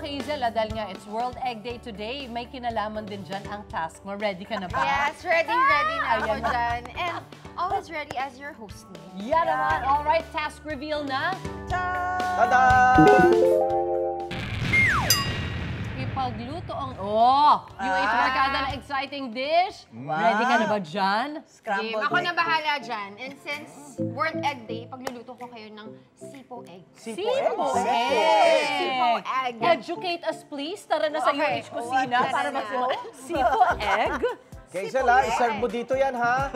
Hazel, dahil nga it's World Egg Day today, may kinalaman din dyan ang task mo. Ready ka na ba? Yes, ready na ako dyan. And always ready as your host. Yan naman. Alright, task reveal na. Tada! Ipagluto ang... UH Barkada na exciting dish. Ready ka na ba dyan? Game. Ako na bahala dyan. And since World Egg Day, pagluluto ko kayo ng sipo egg. Sipo egg. Sipo egg. Educate us please. Tara na sa Okay. UH Kusina para magsimula. Sipo egg? Hazel, iserve mo dito yan, ha?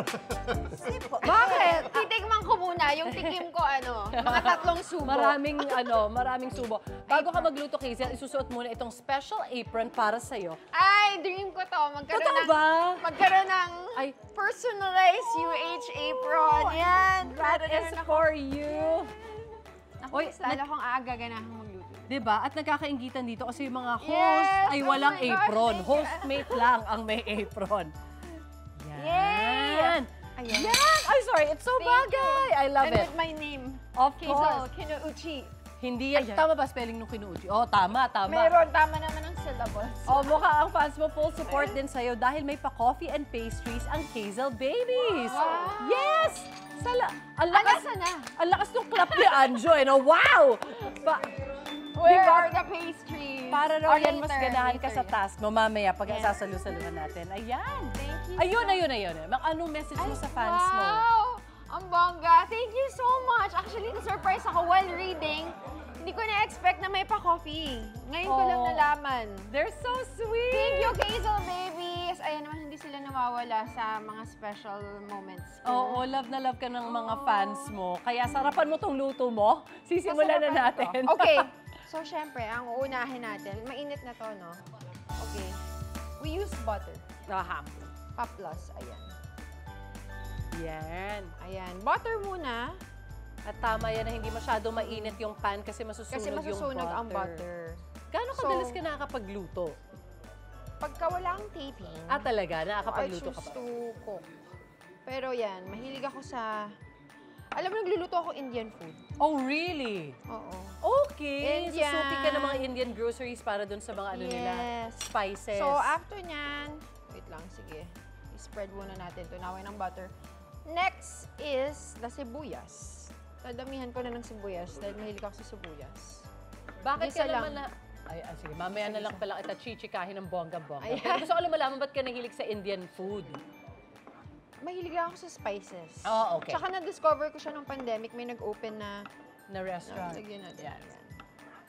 Bakit? Titikman ko muna. Yung tikim ko, mga 3 subo. Maraming subo. Bago ka magluto, Hazel, isusuot muna itong special apron para sa'yo. Ay, dream ko to. Magkaroon ng personalized UH apron. Yan. That is for you. Ako, mas lalo akong agaganahang magluto. Diba? At nagkakaingitan dito kasi yung mga host Yes! ay Oh walang my gosh, apron. thank you. Hostmate lang ang may apron. Yan. Ayan. Yan! Ay, sorry. It's so bagay. I love And it. with my name. Of Hazel course. Kinuuchi. Hindi yan. Tama ba spelling nung kinuuchi? Oh, tama. Meron, tama naman ang syllables. Oh, mukha ang fans mo full support din sa'yo dahil may pa-coffee and pastries ang Hazel Babies. Wow. Yes! Ang lakas ng clap ni Anjo, Wow! Where are the pastries? Para raw yan mas Later, ganahan ka sa later. task mo mamaya pag sasalu-saluhan natin. Ayan. Thank you. Ayun. Anong message mo sa fans mo? Wow! Ang bongga. Thank you so much. Actually, na-surprise ako while reading. Hindi ko na-expect na may pa-coffee. Ngayon ko lang nalaman. They're so sweet! Thank you, Hazel Babies! Ayan naman, hindi sila nawawala sa mga special moments. Oo, love na love ka ng mga fans mo. Kaya sarapan mo tong luto mo. Sisimulan na natin. Okay. So, syempre, ang uunahin natin, mainit na to, no? Okay. We use butter. Aha. Pa-plus. Ayan. Yan. Ayan. Butter muna. At tama yan na hindi masyado mainit yung pan kasi masusunog, Kasi masusunog ang butter. Gaano kadalas ka nakakapagluto? Pagka wala kang taping, Talaga? I Nakakapagluto ka choose pa? to cook. Pero yan, mahilig ako sa... Alam mo, nagluluto ako Indian food. Oh, really? Oo. Okay. Indian. Susuki ka ng mga Indian groceries para dun sa mga nila, spices. So, after nyan, wait lang, sige. I-spread muna natin. Tunawin ng butter. Next is the sibuyas. Dadamihan ko na ng sibuyas dahil mahilig ako sa sibuyas. Bakit Gisa ka naman lang. sige, mamaya na lang pala kita chichikahin ng bongga-bongga. Ayan. Pero gusto ko lang malaman, ba't ka nahilig sa Indian food? Mahilig ako sa spices. Oh, okay. Tsaka na-discover ko siya nung pandemic. May nag-open na Restaurant. lagyan natin yan.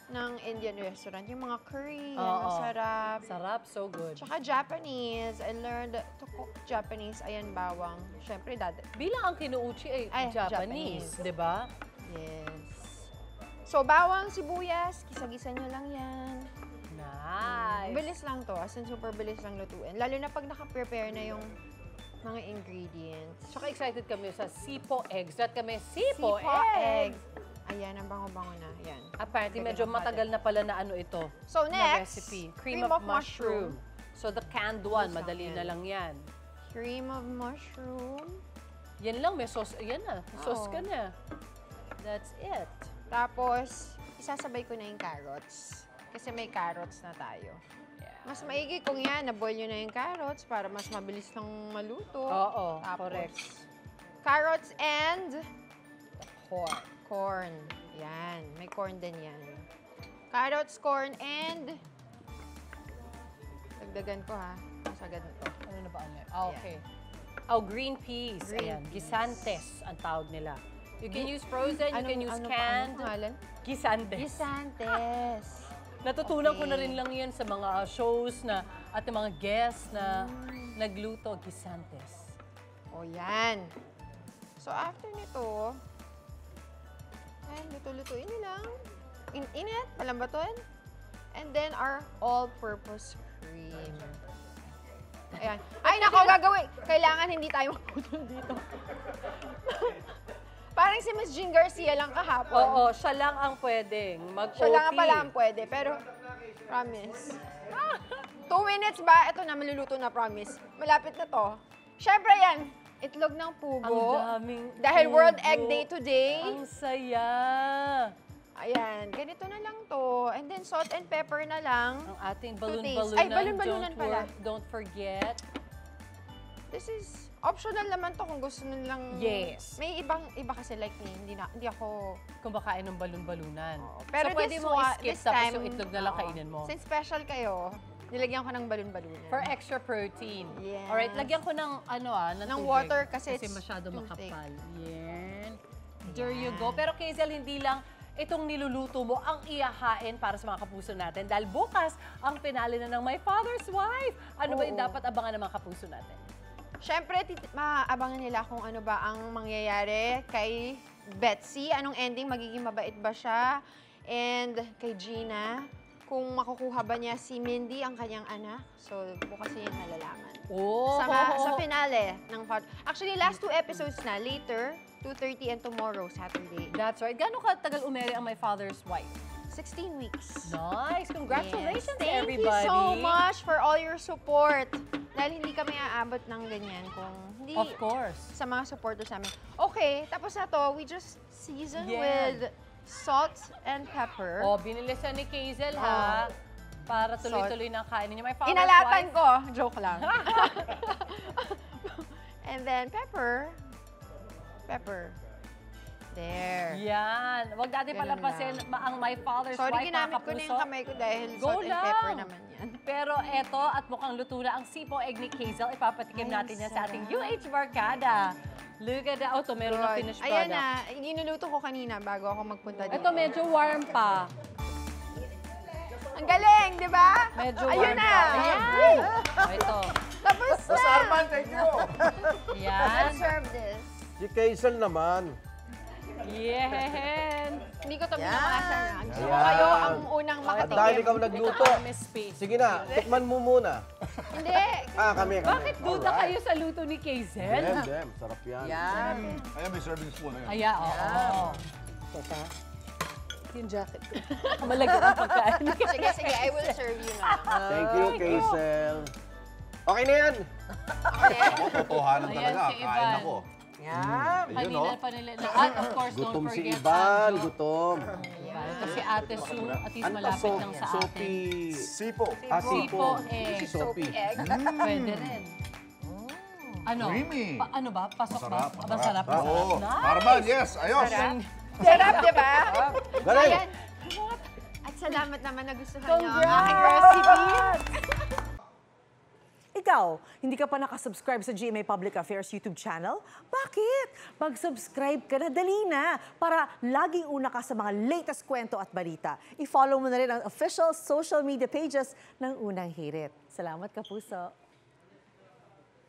Ng Indian restaurant. Yung mga curry, Oo. masarap. Sarap, so good. Tsaka Japanese. I learned to cook Japanese. Ayan, bawang. Siyempre, Bilang ang kinuuchi ay Japanese, di ba? Yes. So, bawang, sibuyas, gisa-gisa nyo lang yan. Nice. Bilis lang to. As in, super bilis lang lutuin. Lalo na pag naka-prepare na yung mga ingredients. Tsaka excited kami sa sipo eggs. That kami, Sipo sipo eggs. Ayan, ang bango-bango na. Ayan. Apparently, Lagyan medyo ng matagal na pala na ito. So, na next, recipe. Cream of mushroom. So, the canned one, Sauce madali lang na yan. lang yan. Cream of mushroom. Yan lang, may sauce. Yan na, sauce Oo. ka na. That's it. Tapos, isasabay ko na yung carrots. Kasi may carrots na tayo. Mas maigi kung yan, na-boil nyo na yung carrots para mas mabilis lang maluto. Oo, Tapos, correct. Carrots and Corn. corn. Yan. May corn din yan. Carrots, corn, and... Dagdagan ko ha. Masagad na to. Ano na ba ano? Okay. Oh, green peas. Green Ayan, peas. gisantes ang tawag nila. You can use frozen, you can use Anong canned. pangalan? Gisantes. Gisantes. Natutunan ko Okay. na rin lang yan sa mga shows na at yung mga guests na nagluto, gisantes. O yan. So after nito, ayan, luto-lutuin nyo lang. Init, palambatuin. And then our all-purpose cream. Ayan. Ay, nako, gagawin. Kailangan hindi tayo maputol dito. Parang si Miss Jean Garcia lang kahapon. Oo, siya lang ang pwedeng mag-OT. Siya lang pala ang pwede, pero promise. 2 minutes ba? Ito na, maluluto na, promise. Malapit na to. Siyempre yan, itlog ng pugo. Ang daming Dahil World pugo. Egg Day today. Ang saya. Ayan, ganito na lang to. And then salt and pepper na lang. Ang ating taste. balloon-balunan. Ay, balloon-balunan pala. Don't forget. This is optional naman to kung gusto nilang... Yes. May iba kasi like me, hindi ako... Kumakain ng balloon-balunan. Pero so, pwede this mo one- i-skip this tapos time, yung itlog na lang oo. kainin mo. Since special kayo, nilagyan ko ng balloon-balunan. For extra protein. Yes. Alright, lagyan ko ng ng Ng tubig. water kasi it's masyado too thick. makapal. Yan. There you go. Pero Kazel, hindi lang itong niluluto mo ang iyahain para sa mga kapuso natin. Dahil bukas, ang finale na ng My Father's Wife. Ano ba yung Oo. dapat abangan ng mga kapuso natin? Siyempre, maaabangan nila kung ano ba ang mangyayari kay Betsy. Anong ending? Magiging mabait ba siya? And kay Gina, kung makukuha ba niya si Mindy, ang kanyang anak. So, bukas yun malalaman. Oh! Sa finale ng Actually, last 2 episodes na. Later, 2:30 and tomorrow, Saturday. That's right. Gano'ng katagal umere ang My Father's Wife? 16 weeks. Nice! Congratulations, Yes. Thank everybody! you so much for all your support. Dahil hindi kami aabot ng ganyan kung hindi Of course. sa mga supporters namin. Okay, tapos na to. We just season Yeah. with salt and pepper. Oh, binilisan ni Kazel, ha? Para tuloy-tuloy ng kainin niya. My Father's Inalatan Wife. ko. Joke lang. And then pepper. Pepper. There. Yan. Huwag natin Ganun palampasin ang My Father's Sorry, Wife, mga ginamit ko na yung kapuso. kamay ko dahil Go salt and pepper lang. naman yan. Pero eto, at mukhang luto na ang sipo egg ni Kazel. Ipapatikim Ay, natin yan sa ating sarap. UH Barkada. Look at that. Oh, to meron na Good. finished Ayan product. na. Ginuluto ko kanina bago ako magpunta dito. Ito medyo warm pa. Ang galing, di ba? Medyo Ayun warm na. pa. Ayan. Oh, ito. Tapos na. Arman, thank you. Yan. Let's serve this. Si Kazel naman. Yan. Hindi ko ito binakasan na. Gusto ko Ayan. kayo ang unang At makatikim. dahil ikaw Ito nagluto, ang Miss Space. sige na, tikman mo muna. Hindi. Kami. Bakit duda Alright. kayo sa luto ni Kazel? Dem, sarap yan. Yan. Ayan, may serving spoon. Ayan. Aya, oo. Teka. Yung jacket ko. Malagyan ang pagkain. Sige, sige. I will serve you na. Thank you, Kazel. Okay na yan. Ako, totohanan Ayan, talaga. si Kain Ivan. ako. Yan. Ayun, Kanina oh. pa nila. At of course, Gutom don't si forget Ivan, Anjo. gutom. Ayan. Kasi Ate Sue, at least Ano pa, malapit lang sa atin. Sophie. Sipo. Sipo egg. Si Sophie. egg. Pwede rin. Ano? Creamy. Ano ba? Pasok Masarap, ba? Masarap. Oo. Nice. Arman, yes. Ayos. Sarap, di ba? Galing. Ayan. At salamat naman na gustuhan niyo ang aking recipe. Ikaw, hindi ka pa nakasubscribe sa GMA Public Affairs YouTube channel? Bakit? Mag-subscribe ka na, dali na, para laging una ka sa mga latest kwento at balita. I-follow mo na rin ang official social media pages ng Unang Hirit. Salamat, Kapuso.